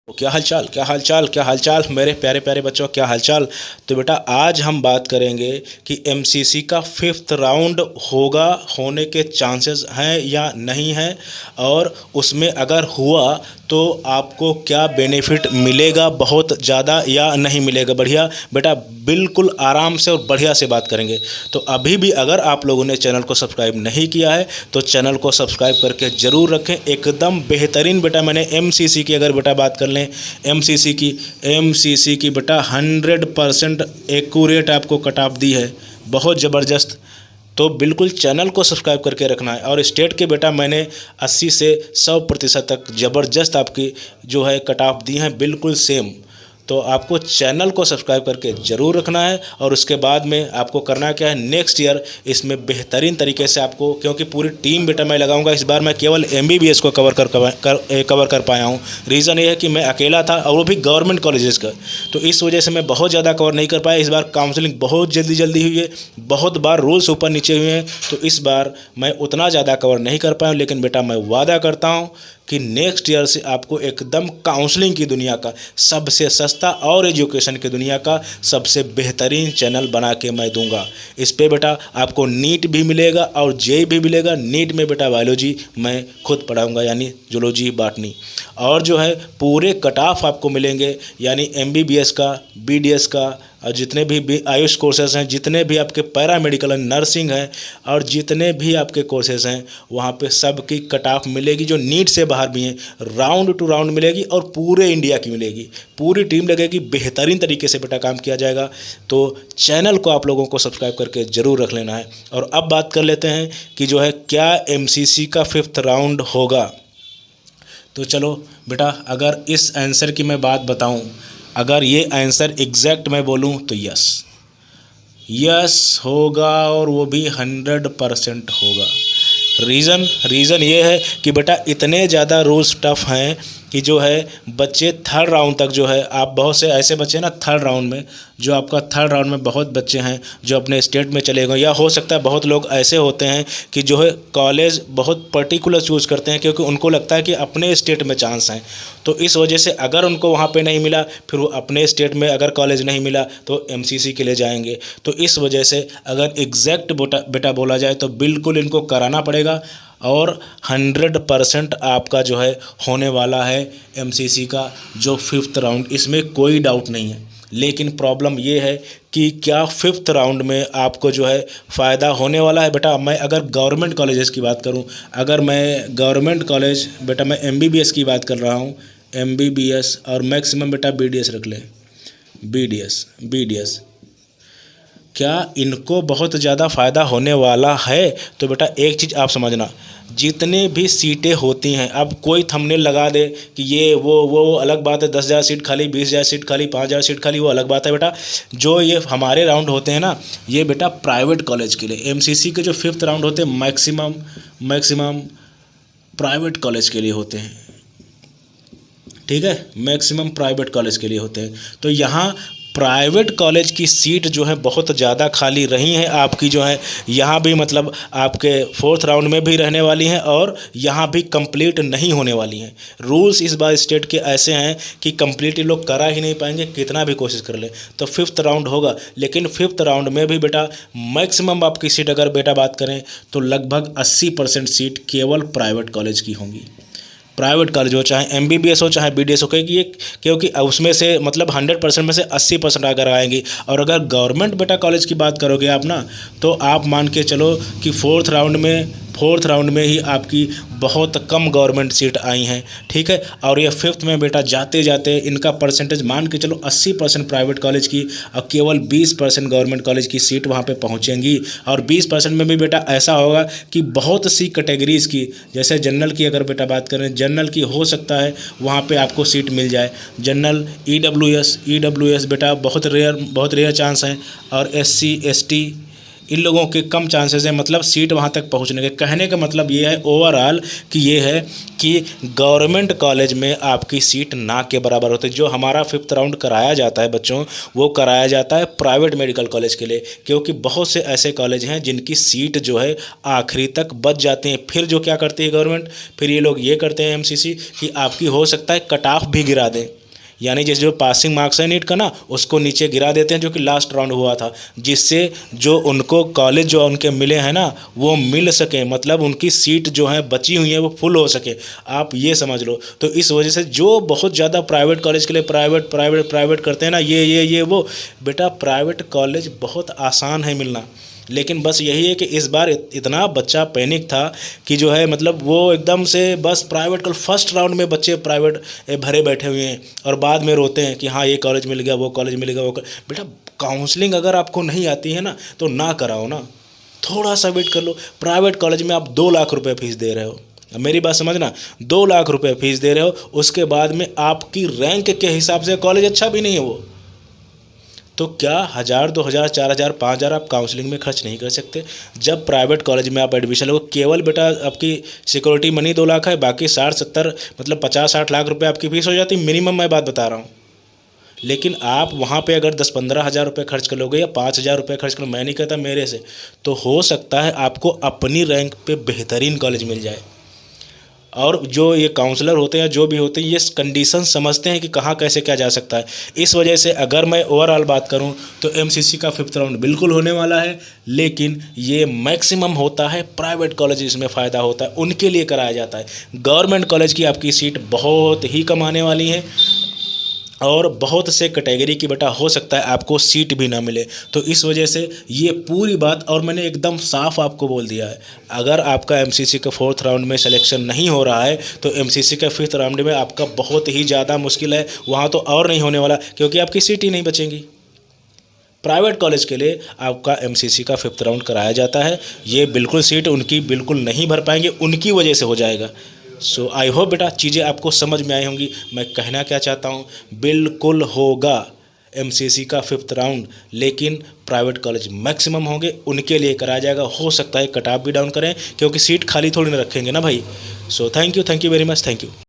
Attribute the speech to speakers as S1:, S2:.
S1: तो क्या हालचाल, क्या हालचाल, क्या हालचाल मेरे प्यारे प्यारे बच्चों, क्या हालचाल। तो बेटा आज हम बात करेंगे कि एमसीसी का फिफ्थ राउंड होगा, होने के चांसेस हैं या नहीं हैं, और उसमें अगर हुआ तो आपको क्या बेनिफिट मिलेगा, बहुत ज़्यादा या नहीं मिलेगा। बढ़िया बेटा, बिल्कुल आराम से और बढ़िया से बात करेंगे। तो अभी भी अगर आप लोगों ने चैनल को सब्सक्राइब नहीं किया है तो चैनल को सब्सक्राइब करके ज़रूर रखें। एकदम बेहतरीन बेटा, मैंने एमसीसी की अगर बेटा बात कर लें, एमसीसी की बेटा 100% एक्यूरेट आपको कट ऑफ दी है, बहुत ज़बरदस्त। तो बिल्कुल चैनल को सब्सक्राइब करके रखना है। और स्टेट के बेटा मैंने 80 से 100% तक ज़बरदस्त आपकी जो है कट ऑफ दी हैं, बिल्कुल सेम। तो आपको चैनल को सब्सक्राइब करके ज़रूर रखना है। और उसके बाद में आपको करना क्या है, नेक्स्ट ईयर इसमें बेहतरीन तरीके से आपको, क्योंकि पूरी टीम बेटा मैं लगाऊंगा। इस बार मैं केवल एमबीबीएस को कवर कर पाया हूँ। रीज़न ये है कि मैं अकेला था और वो भी गवर्नमेंट कॉलेजेस का, तो इस वजह से मैं बहुत ज़्यादा कवर नहीं कर पाया। इस बार काउंसलिंग बहुत जल्दी हुई है, बहुत बार रूल्स ऊपर नीचे हुए हैं, तो इस बार मैं उतना ज़्यादा कवर नहीं कर पाया हूँ। लेकिन बेटा मैं वादा करता हूँ कि नेक्स्ट ईयर से आपको एकदम काउंसलिंग की दुनिया का सबसे सस्ता और एजुकेशन की दुनिया का सबसे बेहतरीन चैनल बना के मैं दूंगा। इस पे बेटा आपको नीट भी मिलेगा और जेई भी मिलेगा। नीट में बेटा बायोलॉजी मैं खुद पढ़ाऊंगा, यानी जूलॉजी, बॉटनी, और जो है पूरे कट ऑफ आपको मिलेंगे, यानी एमबीबीएस का, बीडीएस का, और जितने भी आयुष कोर्सेज हैं, जितने भी आपके पैरामेडिकल हैं, नर्सिंग है, और जितने भी आपके कोर्सेज हैं वहाँ पे सब की कट ऑफ मिलेगी, जो नीट से बाहर भी हैं। राउंड टू राउंड मिलेगी और पूरे इंडिया की मिलेगी। पूरी टीम लगेगी, बेहतरीन तरीके से बेटा काम किया जाएगा। तो चैनल को आप लोगों को सब्सक्राइब करके ज़रूर रख लेना है। और अब बात कर लेते हैं कि जो है क्या एमसीसी का फिफ्थ राउंड होगा। तो चलो बेटा, अगर इस आंसर की मैं बात बताऊं, अगर ये आंसर एग्जैक्ट मैं बोलूं तो यस होगा, और वो भी 100% होगा। रीज़न ये है कि बेटा इतने ज़्यादा रूल्स टफ हैं कि जो है बच्चे थर्ड राउंड तक जो है, आप बहुत से ऐसे बच्चे ना थर्ड राउंड में, जो आपका थर्ड राउंड में बहुत बच्चे हैं जो अपने स्टेट में चले गए, या हो सकता है बहुत लोग ऐसे होते हैं कि जो है कॉलेज बहुत पर्टिकुलर चूज़ करते हैं क्योंकि उनको लगता है कि अपने स्टेट में चांस हैं। तो इस वजह से अगर उनको वहाँ पे नहीं मिला, फिर वो अपने स्टेट में अगर कॉलेज नहीं मिला तो एमसीसी के लिए जाएंगे। तो इस वजह से अगर एग्जैक्ट बेटा बोला जाए तो बिल्कुल इनको कराना पड़ेगा, और 100% आपका जो है होने वाला है एमसीसी का जो फिफ्थ राउंड, इसमें कोई डाउट नहीं है। लेकिन प्रॉब्लम ये है कि क्या फिफ्थ राउंड में आपको जो है फ़ायदा होने वाला है। बेटा मैं अगर गवर्नमेंट कॉलेजेस की बात करूं, अगर मैं गवर्नमेंट कॉलेज, बेटा मैं एमबीबीएस की बात कर रहा हूं, एमबीबीएस, और मैक्सिमम बेटा बीडीएस रख लें, बीडीएस, क्या इनको बहुत ज़्यादा फ़ायदा होने वाला है। तो बेटा एक चीज़ आप समझना, जितने भी सीटें होती हैं, अब कोई थंबनेल लगा दे कि ये वो अलग बात है, 10,000 सीट खाली, 20,000 सीट खाली, 5,000 सीट खाली, वो अलग बात है बेटा। जो ये हमारे राउंड होते हैं ना, ये बेटा प्राइवेट कॉलेज के लिए, एमसीसी के जो फिफ्थ राउंड होते हैं मैक्सिमम प्राइवेट कॉलेज के लिए होते हैं, ठीक है, मैक्सिमम प्राइवेट कॉलेज के लिए होते हैं। तो यहाँ प्राइवेट कॉलेज की सीट जो है बहुत ज़्यादा खाली रही हैं आपकी, जो है यहाँ भी मतलब आपके फोर्थ राउंड में भी रहने वाली हैं, और यहाँ भी कंप्लीट नहीं होने वाली हैं। रूल्स इस बार स्टेट के ऐसे हैं कि कंप्लीट ये लोग करा ही नहीं पाएंगे, कितना भी कोशिश कर ले। तो फिफ्थ राउंड होगा, लेकिन फिफ्थ राउंड में भी बेटा मैक्सिमम आपकी सीट अगर बेटा बात करें तो लगभग 80% सीट केवल प्राइवेट कॉलेज की होंगी। प्राइवेट कॉलेज हो, चाहे एमबीबीएस हो, चाहे बीडीएस हो, क्योंकि उसमें से मतलब 100% में से 80% अगर आएंगी। और अगर गवर्नमेंट बेटा कॉलेज की बात करोगे आप ना, तो आप मान के चलो कि फोर्थ राउंड में ही आपकी बहुत कम गवर्नमेंट सीट आई हैं, ठीक है। और ये फिफ्थ में बेटा जाते जाते इनका परसेंटेज मान के चलो 80% प्राइवेट कॉलेज की और केवल 20% गवर्नमेंट कॉलेज की सीट वहाँ पे पहुँचेंगी। और 20% में भी बेटा ऐसा होगा कि बहुत सी कैटेगरीज़ की, जैसे जनरल की अगर बेटा बात करें, जनरल की हो सकता है वहाँ पे आपको सीट मिल जाए। जनरल, ईडब्ल्यूएस बेटा बहुत रेयर चांस है। और एससी एसटी इन लोगों के कम चांसेस हैं, मतलब सीट वहाँ तक पहुँचने के। कहने का मतलब ये है ओवरऑल कि ये है कि गवर्नमेंट कॉलेज में आपकी सीट ना के बराबर होती है। जो हमारा 5th राउंड कराया जाता है बच्चों, वो कराया जाता है प्राइवेट मेडिकल कॉलेज के लिए, क्योंकि बहुत से ऐसे कॉलेज हैं जिनकी सीट जो है आखिरी तक बच जाती हैं। फिर जो क्या करती है गवर्नमेंट, फिर ये लोग ये करते हैं एमसीसी कि आपकी हो सकता है कट ऑफ भी गिरा दें, यानी जैसे जो पासिंग मार्क्स है नीट का ना, उसको नीचे गिरा देते हैं, जो कि लास्ट राउंड हुआ था, जिससे जो उनको कॉलेज जो उनके मिले हैं ना वो मिल सके, मतलब उनकी सीट जो है बची हुई है वो फुल हो सके, आप ये समझ लो। तो इस वजह से जो बहुत ज़्यादा प्राइवेट कॉलेज के लिए प्राइवेट प्राइवेट प्राइवेट करते हैं ना, ये वो, बेटा प्राइवेट कॉलेज बहुत आसान है मिलना, लेकिन बस यही है कि इस बार इतना बच्चा पैनिक था कि जो है मतलब वो एकदम से बस प्राइवेट कॉलेज फर्स्ट राउंड में बच्चे प्राइवेट भरे बैठे हुए हैं और बाद में रोते हैं कि हाँ ये कॉलेज मिल गया, वो कॉलेज मिल गया, बेटा काउंसलिंग अगर आपको नहीं आती है ना तो ना कराओ ना, थोड़ा सा वेट कर लो। प्राइवेट कॉलेज में आप 2 लाख रुपये फीस दे रहे हो, मेरी बात समझना, 2 लाख रुपये फीस दे रहे हो, उसके बाद में आपकी रैंक के हिसाब से कॉलेज अच्छा भी नहीं है वो, तो क्या 1000 2000 4000 5000 आप काउंसलिंग में खर्च नहीं कर सकते? जब प्राइवेट कॉलेज में आप एडमिशन लो, केवल बेटा आपकी सिक्योरिटी मनी 2 लाख है, बाकी 60-70 मतलब 50-60 लाख रुपए आपकी फीस हो जाती, मिनिमम मैं बात बता रहा हूँ। लेकिन आप वहाँ पे अगर 10-15 हज़ार रुपये खर्च कर लोगे या 5000 रुपये खर्च करो, मैं नहीं कहता मेरे से, तो हो सकता है आपको अपनी रैंक पे बेहतरीन कॉलेज मिल जाए। और जो ये काउंसलर होते हैं, जो भी होते हैं, ये कंडीशन समझते हैं कि कहाँ कैसे क्या जा सकता है। इस वजह से अगर मैं ओवरऑल बात करूं तो एमसीसी का 5th राउंड बिल्कुल होने वाला है, लेकिन ये मैक्सिमम होता है प्राइवेट कॉलेज, इसमें फ़ायदा होता है, उनके लिए कराया जाता है। गवर्नमेंट कॉलेज की आपकी सीट बहुत ही कम आने वाली है और बहुत से कैटेगरी की बेटा हो सकता है आपको सीट भी ना मिले। तो इस वजह से ये पूरी बात, और मैंने एकदम साफ आपको बोल दिया है, अगर आपका एमसीसी का 4th राउंड में सिलेक्शन नहीं हो रहा है तो एमसीसी का 5th राउंड में आपका बहुत ही ज़्यादा मुश्किल है, वहाँ तो और नहीं होने वाला, क्योंकि आपकी सीट ही नहीं बचेंगी। प्राइवेट कॉलेज के लिए आपका एमसीसी का 5th राउंड कराया जाता है, ये बिल्कुल सीट उनकी बिल्कुल नहीं भर पाएंगे, उनकी वजह से हो जाएगा। सो आई होप बेटा चीज़ें आपको समझ में आई होंगी। मैं कहना क्या चाहता हूँ, बिल्कुल होगा एमसीसी का 5th राउंड, लेकिन प्राइवेट कॉलेज मैक्सिमम होंगे, उनके लिए कराया जाएगा। हो सकता है कट ऑफ भी डाउन करें, क्योंकि सीट खाली थोड़ी ना रखेंगे ना भाई। So thank you very much, thank you.